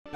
The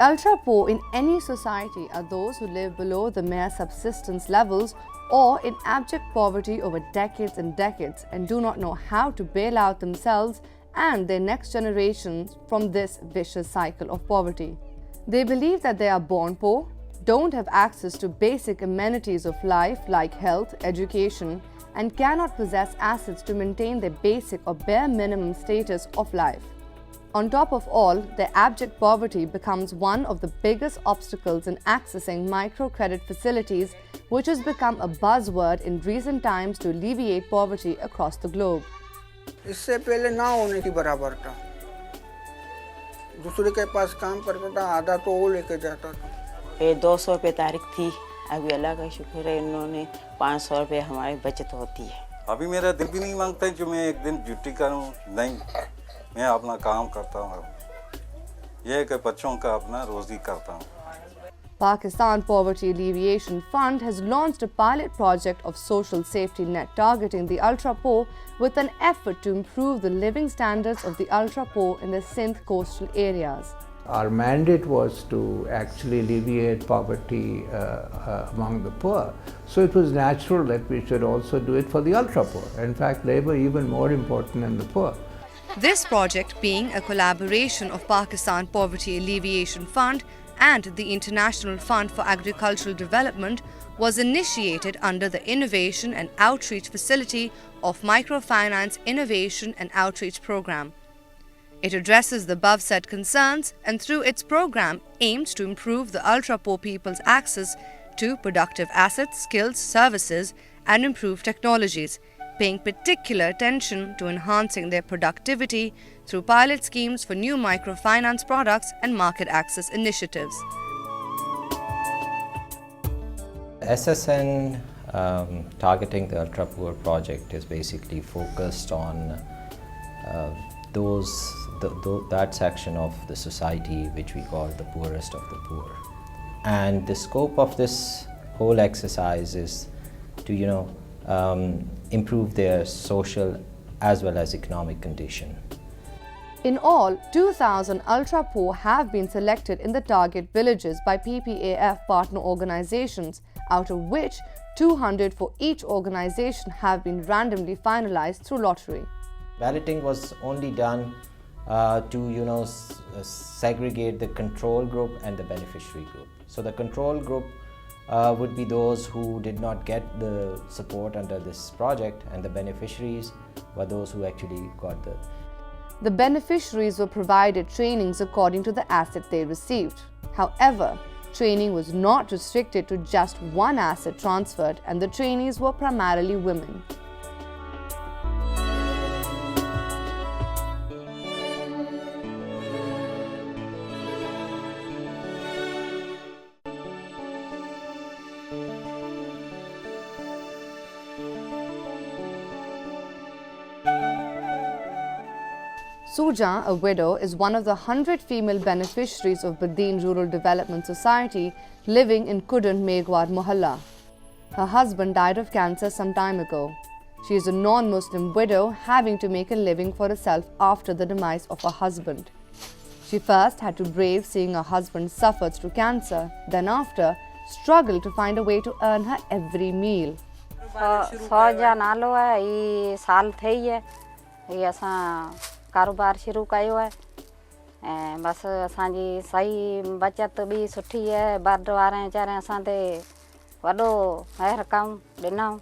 ultra-poor in any society are those who live below the mere subsistence levels or in abject poverty over decades and decades and do not know how to bail out themselves and their next generations from this vicious cycle of poverty. They believe that they are born poor, don't have access to basic amenities of life like health, education, and cannot possess assets to maintain their basic or bare minimum status of life. On top of all, their abject poverty becomes one of the biggest obstacles in accessing microcredit facilities, which has become a buzzword in recent times to alleviate poverty across the globe. इससे पहले ना होने की बराबर था। दूसरे के पास काम करता था, आधा तो वो लेके जाता था। ये 200 रुपये तारीख थी, अभी अल्लाह का शुक्र है इन्होंने 500 रुपये हमारी बचत होती है। अभी मेरा दिल भी नहीं मांगता है जो मैं एक दिन ड्यूटी करूं, नहीं, मैं अपना काम करता हूं। यह है कि बच्चों का अपना रोजी करता हूं। Pakistan Poverty Alleviation Fund has launched a pilot project of social safety net targeting the ultra-poor with an effort to improve the living standards of the ultra-poor in the Sindh coastal areas. Our mandate was to actually alleviate poverty among the poor. So it was natural that we should also do it for the ultra-poor. In fact, they were even more important than the poor. This project, being a collaboration of Pakistan Poverty Alleviation Fund and the International Fund for Agricultural Development, was initiated under the Innovation and Outreach Facility of Microfinance Innovation and Outreach Program. It addresses the above-said concerns and through its program aims to improve the ultra-poor people's access to productive assets, skills, services and improved technologies, paying particular attention to enhancing their productivity through pilot schemes for new microfinance products and market access initiatives. SSN targeting the ultra poor project is basically focused on that section of the society which we call the poorest of the poor. And the scope of this whole exercise is to improve their social as well as economic condition. In all, 2,000 ultra-poor have been selected in the target villages by PPAF partner organizations, out of which 200 for each organization have been randomly finalized through lottery. Balloting was only done to segregate the control group and the beneficiary group. So the control group would be those who did not get the support under this project, and the beneficiaries were those who actually got The beneficiaries were provided trainings according to the asset they received. However, training was not restricted to just one asset transferred, and the trainees were primarily women. Suja, a widow, is one of the 100 female beneficiaries of Badin Rural Development Society living in Kudun Megwad Mohalla. Her husband died of cancer some time ago. She is a non-Muslim widow having to make a living for herself after the demise of her husband. She first had to brave seeing her husband suffer through cancer, then after, struggled to find a way to earn her every meal. कारोबार शुरू कयो है ऐं बस असांजी सही बचत भी सुठी है बर्ड वारे वीचारे असां ते वॾो महर कम ॾिनऊं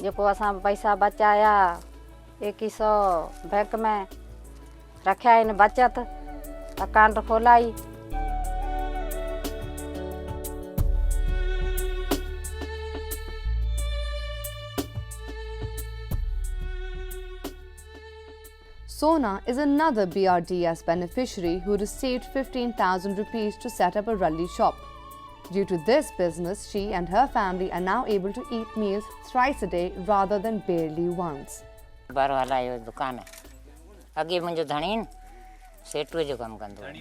जेको असां पैसा बचाया 2100 बैंक में रखिया आहिनि बचत account खोलाई Sona is another BRDS beneficiary who received 15,000 rupees to set up a Ralli shop. Due to this business, she and her family are now able to eat meals thrice a day rather than barely once. बारो हलायो दुकान है अगे मुंहिंजो धणी न सेटुए जो कमु कंदो आहे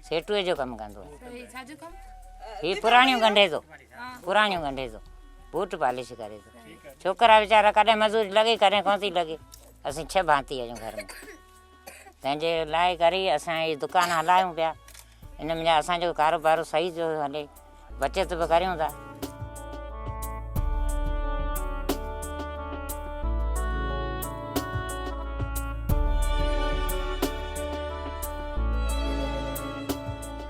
सेटुए जो कमु कंदो आहे हीउ पुराणियूं गंढे थो बूट पॉलिश करे थो छोकिरा वीचारा कॾहिं मज़ूरी लॻे कॾहिं कोन थी लॻे असीं 6 भांती आहियूं घर में तंहिंजे लाइ करे असां हीअ दुकान हलायूं पिया इन में असांजो कारोबार सही जो हले बचत बि करियूं था.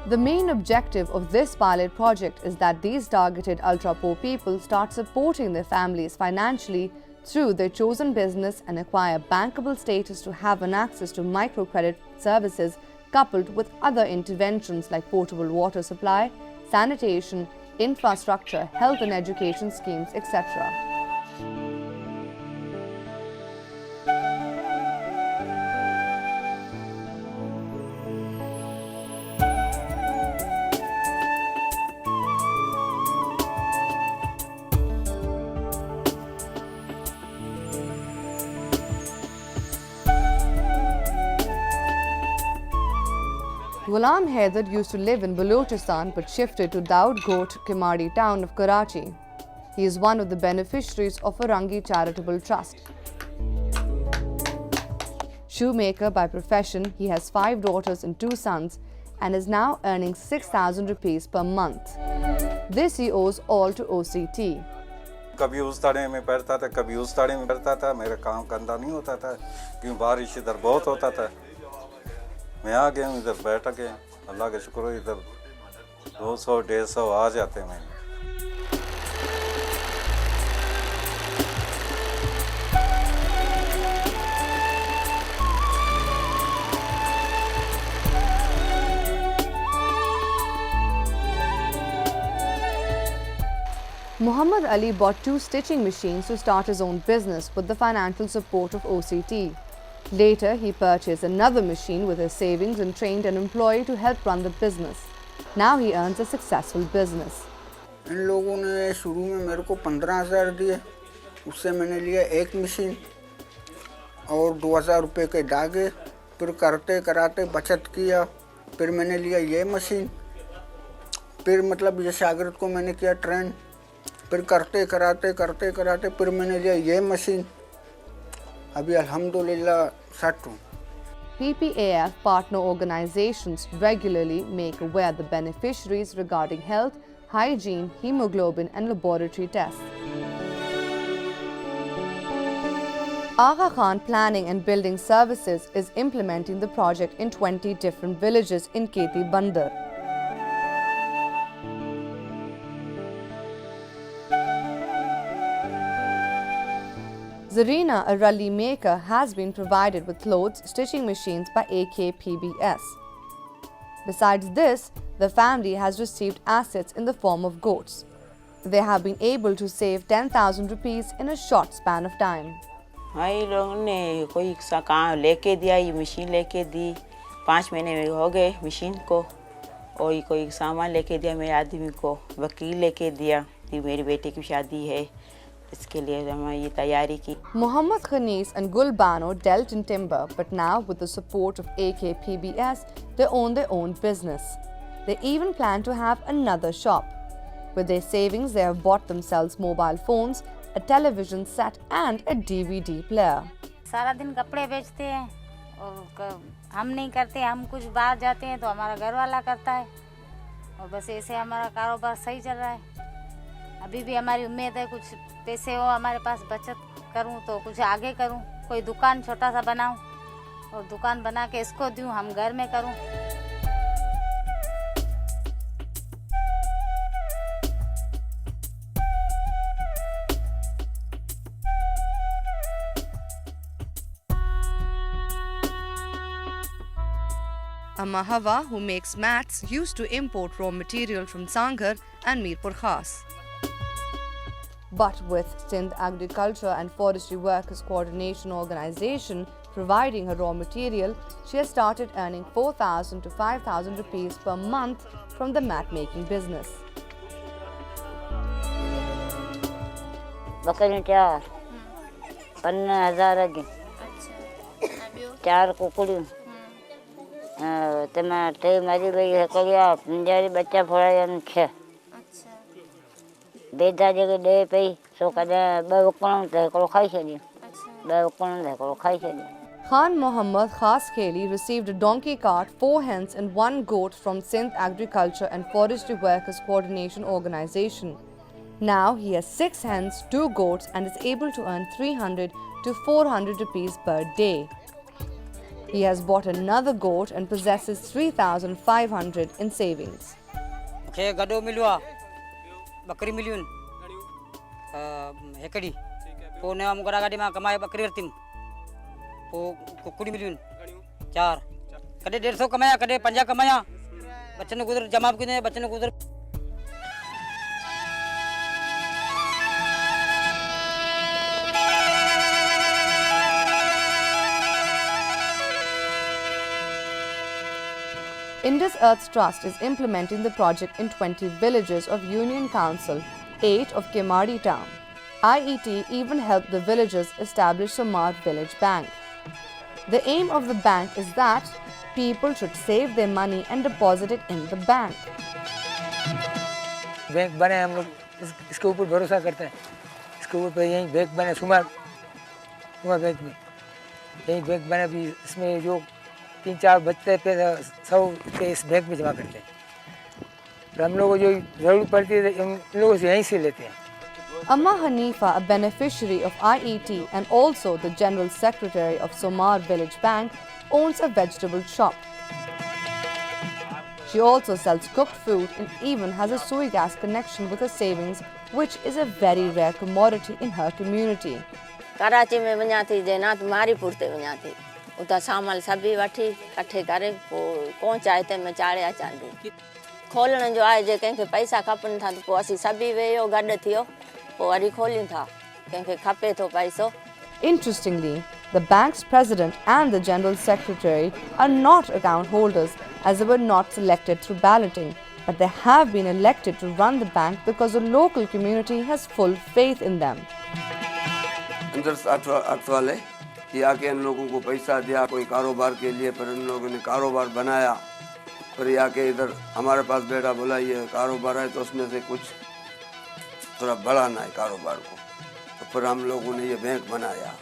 The main objective of this pilot project is that these targeted ultra-poor people start supporting their families financially through their chosen business and acquire bankable status to have an access to microcredit services coupled with other interventions like portable water supply, sanitation, infrastructure, health and education schemes, etc. Ghulam Haidar used to live in Balochistan but shifted to Daud Ghot, Kimadi town of Karachi. He is one of the beneficiaries of Arangi Charitable Trust. Shoemaker by profession, he has 5 daughters and 2 sons and is now earning 6,000 rupees per month. This he owes all to OCT. कभी उस ताड़े में पढ़ता था कभी उस ताड़े में पढ़ता था मेरा काम कंधा नहीं होता था क्यों बारिश इधर बहुत होता था मैं आ गया हूँ इधर बैठ के अल्लाह का शुक्र है इधर 200-150 आ जाते हैं महीने. Muhammad Ali bought 2 stitching machines to start his own business with the financial support of OCT. Later, he purchased another machine with his savings and trained an employee to help run the business. Now he earns a successful business. इन लोगों ने शुरू में मेरे को 15,000 दिए उससे मैंने लिया एक मशीन और 2,000 रुपये के धागे फिर करते कराते बचत किया फिर मैंने लिया ये मशीन फिर मतलब ये शागिर्द को मैंने किया ट्रेन फिर करते कराते फिर मैंने लिया ये मशीन अभी अल्हम्दुलिल्लाह सेट हूँ. PPAF partner organizations regularly make aware the beneficiaries regarding health, hygiene, hemoglobin and laboratory tests. Agha Khan Planning and Building Services is implementing the project in 20 different villages in Keti Bandar. Zarina, a ralli maker, has been provided with clothes stitching machines by AKPBS. Besides this, the family has received assets in the form of goats. They have been able to save 10,000 rupees in a short span of time. भाई लोगों ने कोई सा काम लेके दिया ये machine लेके दी 5 महीने में हो गए मशीन को और ये कोई सामान लेके दिया मेरे आदमी को वकील लेके दिया कि मेरी बेटे की शादी है इसके लिए हमने ये तैयारी की. Muhammad Khanis and Gul Bano dealt in timber, but now with the support of AKPBS, they own their own business. They even plan to have another shop. With their savings, they have bought themselves mobile phones, a television set and a DVD player. सारा दिन कपड़े बेचते हैं और हम नहीं करते हम कुछ बाहर जाते हैं तो हमारा घर वाला करता है और बस ऐसे हमारा कारोबार सही चल रहा है. अभी भी हमारी उम्मीद है कुछ पैसे हो हमारे पास बचत करूं तो कुछ आगे करूं कोई दुकान छोटा सा बनाऊं और दुकान बना के इसको दूं हम घर में करूं. Amahava, who makes mats, used to import raw material from Sanghar and Mirpur Khas. But with Sindh Agriculture and Forestry Workers Coordination Organization providing her raw material, she has started earning 4,000 to 5,000 rupees per month from the mat making business. बकरियां 4 15,000 की 4 कुकड़ियों टमाटे मारी वही है करिया पंजारी बच्चा फोड़ा यान 6 बेदा जगह दे पई सो कदे बे वकण ते को खाई छडी बे वकण ते को खाई छडी Khan Mohammad Khas Kheli received a donkey cart, 4 hens and 1 goat from Sindh Agriculture and Forestry Workers Coordination Organization. Now he has 6 hens, 2 goats and is able to earn 300 to 400 rupees per day. He has bought another goat and possesses 3,500 in savings. Okay, gado milwa, bakri million. Hekadi. Po ne am gada gadi ma kamai bakri vertim. Po kukudi million. 4. Kade 150 kamaya, kade 50 kamaya. बच्चों ने गुजर जमा किने बच्चों ने गुजर Indus Earth Trust is implementing the project in 20 villages of Union Council, 8 of Kemadi town. IET even helped the villagers establish Somar Village Bank. The aim of the bank is that people should save their money and deposit it in the bank. Bank बने हम लोग इसके ऊपर भरोसा करते हैं इसके ऊपर यही बैंक बने सुमार बैंक में यही बैंक बने भी इसमें जो 3-4 बचते पैसा सब के इस बैंक में जमा करते हैं और हम लोगों को जो ज़रूरत पड़ती है हम लोगों से यहीं से लेते हैं Amma Hanifa, a beneficiary of IET and also the General Secretary of Somar Village Bank, owns a vegetable shop. She also sells cooked food and even has a soy gas connection with her savings, which is a very rare commodity in her community. Karachi में वञा थी जैनात मारीपुर ते वञा थी उता सामान सभी वठी कठे करे पहुंचाए ते मैं चाड़िया चांदी खोलण जो आहे जे कंहिंखे पैसा खपनि था त पोइ असीं सभी वेयो गॾु थियो पोइ वरी खोलियूं था कंहिंखे खपे थो पैसो. Interestingly, the bank's president and the general secretary are not account holders as they were not selected through balloting, but they have been elected to run the bank because the local community has full faith in them. वाले कि आके इन लोगों को पैसा दिया कोई कारोबार के लिए पर इन लोगों ने कारोबार बनाया फिर आके इधर हमारे पास बेटा बोला ये कारोबार है तो उसमें से कुछ थोड़ा बढ़ाना है कारोबार को तो फिर हम लोगों ने ये बैंक बनाया.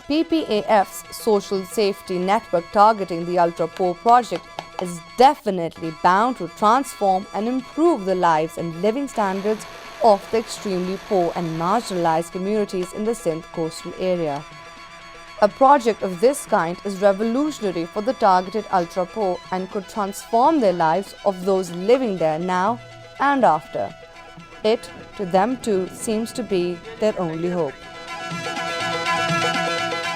PPAF's social safety network targeting the ultra poor project is definitely bound to transform and improve the lives and living standards of the extremely poor and marginalized communities in the Sindh coastal area. A project of this kind is revolutionary for the targeted ultra poor and could transform their lives of those living there now and after. It, to them too, seems to be their only hope.